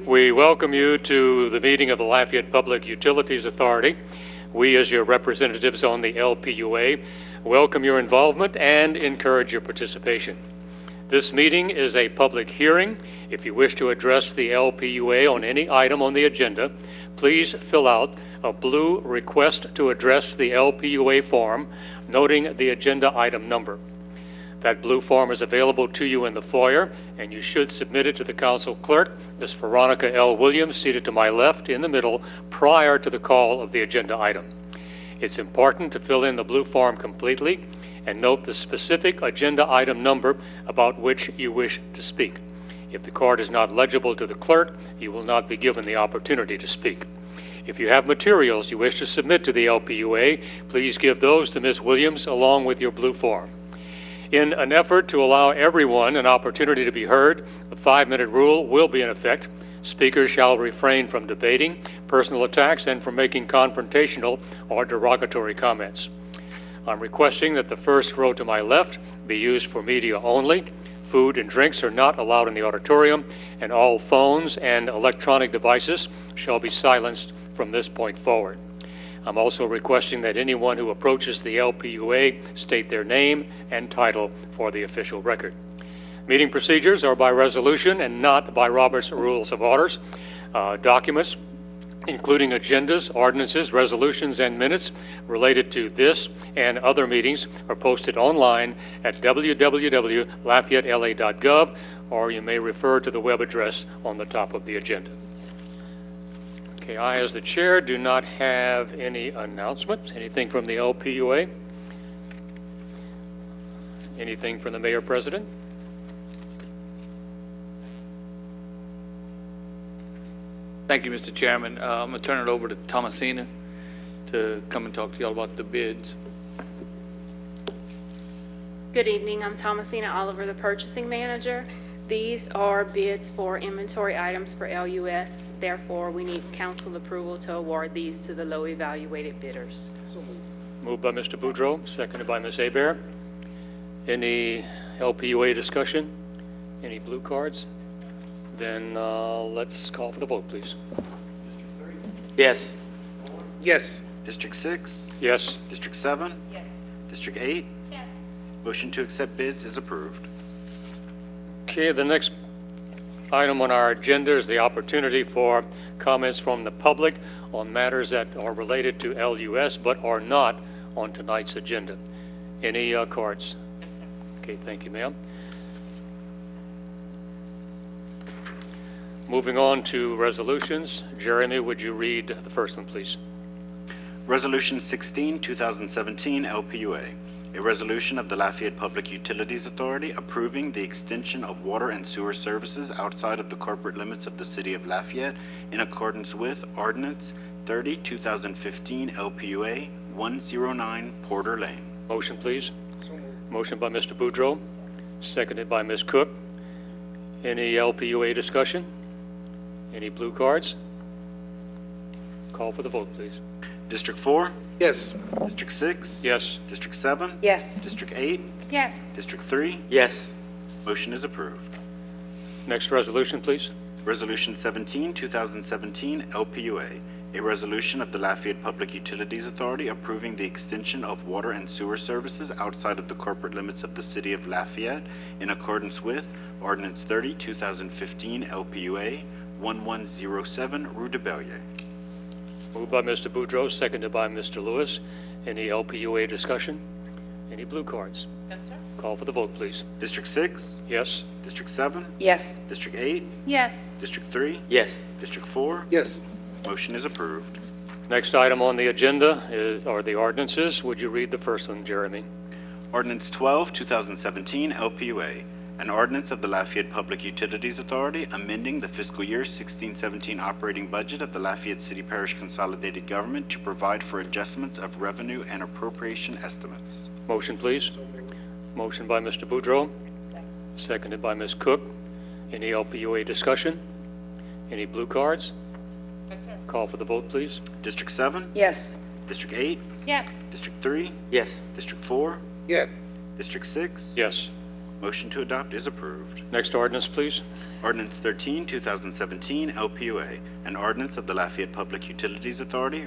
We welcome you to the meeting of the Lafayette Public Utilities Authority. We, as your representatives on the LPUA, welcome your involvement and encourage your participation. This meeting is a public hearing. If you wish to address the LPUA on any item on the agenda, please fill out a blue Request to Address the LPUA form, noting the agenda item number. That blue form is available to you in the foyer, and you should submit it to the council clerk, Ms. Veronica L. Williams, seated to my left in the middle, prior to the call of the agenda item. It's important to fill in the blue form completely and note the specific agenda item number about which you wish to speak. If the card is not legible to the clerk, you will not be given the opportunity to speak. If you have materials you wish to submit to the LPUA, please give those to Ms. Williams along with your blue form. In an effort to allow everyone an opportunity to be heard, the 5-minute rule will be in effect. Speakers shall refrain from debating, personal attacks, and from making confrontational or derogatory comments. I'm requesting that the first row to my left be used for media only. Food and drinks are not allowed in the auditorium, and all phones and electronic devices shall be silenced from this point forward. I'm also requesting that anyone who approaches the LPUA state their name and title for the official record. Meeting procedures are by resolution and not by Robert's Rules of Orders. Documents, including agendas, ordinances, resolutions, and minutes related to this and other meetings, are posted online at www.lafayette.la.gov, or you may refer to the web address on the top of the agenda. Okay, I, as the chair, do not have any announcements. Anything from the LPUA? Anything from the Mayor President? Thank you, Mr. Chairman. I'm going to turn it over to Thomasina to come and talk to you all about the bids. Good evening. I'm Thomasina Oliver, the purchasing manager. These are bids for inventory items for LUS. Therefore, we need council approval to award these to the low evaluated bidders. Moved by Mr. Boudreau, seconded by Ms. Hebert. Any LPUA discussion? Any blue cards? Then let's call for the vote, please. Yes. Yes. District 6? Yes. District 7? Yes. District 8? Yes. Motion to accept bids is approved. Okay, the next item on our agenda is the opportunity for comments from the public on matters that are related to LUS but are not on tonight's agenda. Any cards? Yes, sir. Okay, thank you, ma'am. Moving on to resolutions. Jeremy, would you read the first one, please? Resolution 16, 2017 LPUA. A resolution of the Lafayette Public Utilities Authority approving the extension of water and sewer services outside of the corporate limits of the City of Lafayette in accordance with Ordinance 30, 2015 LPUA 109 Porter Lane. Motion, please. Motion by Mr. Boudreau, seconded by Ms. Cook. Any LPUA discussion? Any blue cards? Call for the vote, please. District 4? Yes. District 6? Yes. District 7? Yes. District 8? Yes. District 3? Yes. Motion is approved. Next resolution, please. Resolution 17, 2017 LPUA. A resolution of the Lafayette Public Utilities Authority approving the extension of water and sewer services outside of the corporate limits of the City of Lafayette in accordance with Ordinance 30, 2015 LPUA 1107 Rue de Bellier. Moved by Mr. Boudreau, seconded by Mr. Lewis. Any LPUA discussion? Any blue cards? Yes, sir. Call for the vote, please. District 6? Yes. District 7? Yes. District 8? Yes. District 3? Yes. District 4? Yes. Motion is approved. Next item on the agenda are the ordinances. Would you read the first one, Jeremy? Ordinance 12, 2017 LPUA. An ordinance of the Lafayette Public Utilities Authority amending the fiscal year 16-17 operating budget of the Lafayette City Parish Consolidated Government to provide for adjustments of revenue and appropriation estimates. Motion, please. Motion by Mr. Boudreau, seconded by Ms. Cook. Any LPUA discussion? Any blue cards? Yes, sir. Call for the vote, please. District 7? Yes. District 8? Yes. District 3? Yes. District 4? Yes. District 6? Yes. Motion to adopt is approved. Next ordinance, please. Ordinance 13, 2017, LPUA, an ordinance of the Lafayette Public Utilities Authority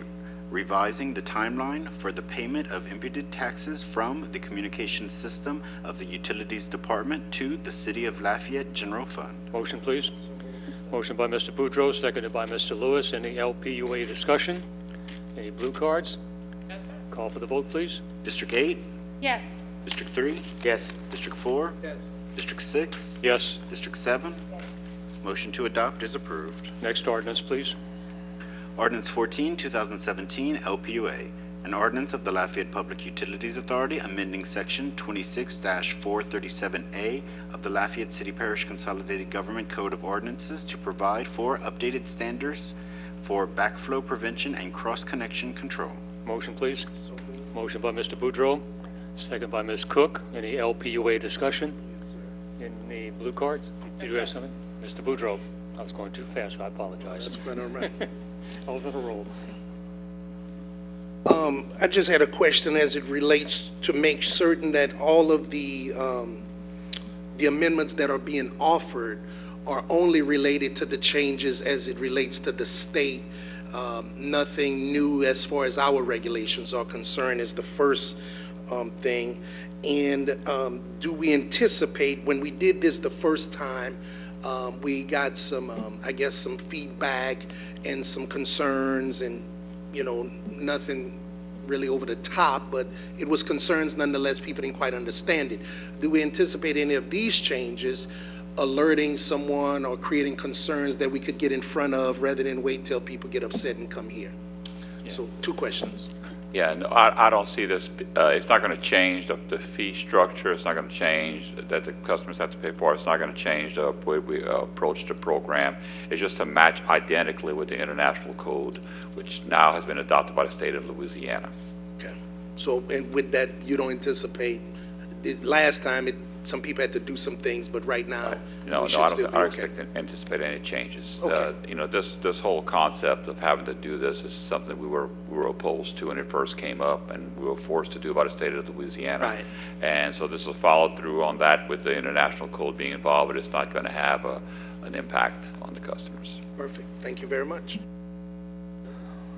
revising the timeline for the payment of imputed taxes from the communications system of the Utilities Department to the City of Lafayette General Fund. Motion, please. Motion by Mr. Boudreau, seconded by Mr. Lewis. Any LPUA discussion? Any blue cards? Yes, sir. Call for the vote, please. District 8, Yes. District 3, Yes. District 4, Yes. District 6, Yes. District 7. Motion to adopt is approved. Next ordinance, please. Ordinance 14, 2017, LPUA, an ordinance of the Lafayette Public Utilities Authority amending Section 26-437A of the Lafayette City Parish Consolidated Government Code of Ordinances to provide for updated standards for backflow prevention and cross-connection control. Motion, please. Motion by Mr. Boudreau, second by Ms. Cook. Any LPUA discussion? Any blue cards? Did you have something? Mr. Boudreau, I was going too fast, I apologize. That's quite all right. I was on a roll. I just had a question as it relates to make certain that all of the amendments that are being offered are only related to the changes as it relates to the state. Nothing new as far as our regulations are concerned is the first thing. And do we anticipate, when we did this the first time, we got some, I guess, some feedback and some concerns and, nothing really over the top, but it was concerns nonetheless. People didn't quite understand it. Do we anticipate any of these changes alerting someone or creating concerns that we could get in front of rather than wait till people get upset and come here? So 2 questions. Yeah, no, I don't see this, it's not going to change the fee structure, it's not going to change that the customers have to pay for it, it's not going to change the way we approach the program. It's just to match identically with the international code, which now has been adopted by the state of Louisiana. Okay. So, and with that, you don't anticipate, last time, some people had to do some things, but right now, No, we should I still don't be okay. anticipate any changes. Okay. This whole concept of having to do this is something that we were opposed to when it first came up, and we were forced to do by the state of Louisiana. Right. And so this will follow through on that with the international code being involved, but it's not going to have an impact on the customers. Perfect. Thank you very much.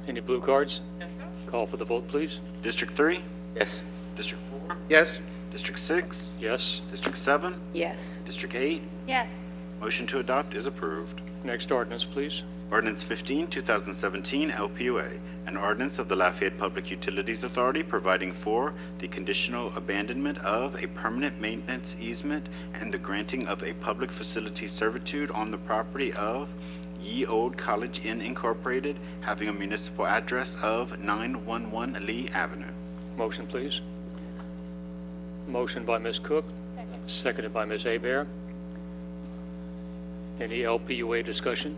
Any blue cards? Yes, sir. Call for the vote, please. District 3, Yes. District 4, Yes? District 6, Yes. District 7, Yes. District 8. Yes. Motion to adopt is approved. Next ordinance, please. Ordinance 15, 2017, LPUA, an ordinance of the Lafayette Public Utilities Authority providing for the conditional abandonment of a permanent maintenance easement and the granting of a public facility servitude on the property of Ye Old College Inn Incorporated, having a municipal address of 911 Lee Avenue. Motion, please. Motion by Ms. Cook, seconded by Ms. Hebert. Any LPUA discussion?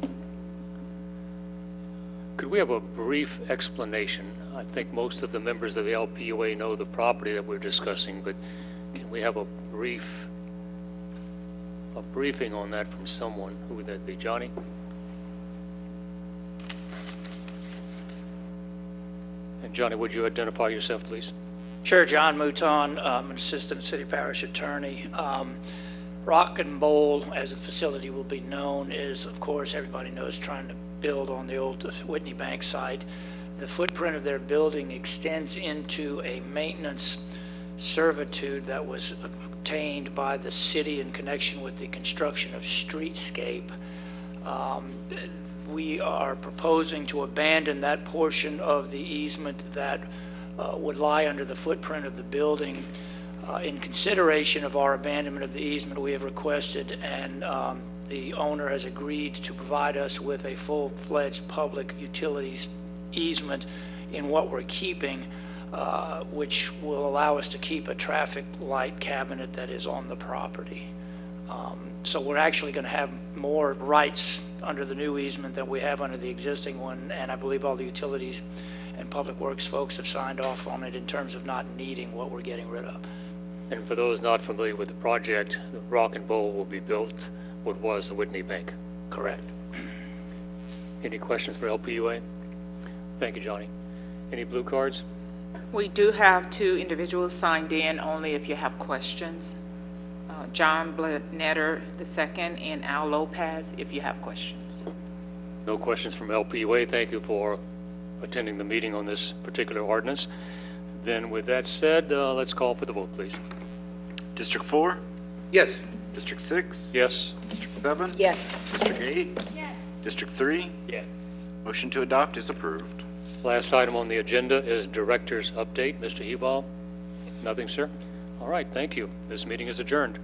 Could we have a brief explanation? I think most of the members of the LPUA know the property that we're discussing, but can we have a briefing on that from someone? Who would that be? Johnny? And Johnny, would you identify yourself, please? Sure, John Mouton, I'm an assistant city parish attorney. Rock and Bowl, as the facility will be known, is, of course, everybody knows, trying to build on the old Whitney Bank site. The footprint of their building extends into a maintenance servitude that was obtained by the city in connection with the construction of streetscape. We are proposing to abandon that portion of the easement that would lie under the footprint of the building. In consideration of our abandonment of the easement, we have requested, and the owner has agreed to provide us with a full-fledged public utilities easement in what we're keeping, which will allow us to keep a traffic light cabinet that is on the property. So we're actually going to have more rights under the new easement than we have under the existing one, and I believe all the utilities and public works folks have signed off on it in terms of not needing what we're getting rid of. And for those not familiar with the project, the Rock and Bowl will be built what was the Whitney Bank. Correct. Any questions for LPUA? Thank you, Johnny. Any blue cards? We do have 2 individuals signed in, only if you have questions. John Blanetter II, and Al Lopez, if you have questions. No questions from LPUA. Thank you for attending the meeting on this particular ordinance. Then with that said, let's call for the vote, please. District 4? Yes. District 6? Yes? District 7? Yes. District 8? Yes. District 3? Yes. Motion to adopt is approved. Last item on the agenda is Director's Update. Mr. Heval? Nothing, sir? All right, thank you. This meeting is adjourned.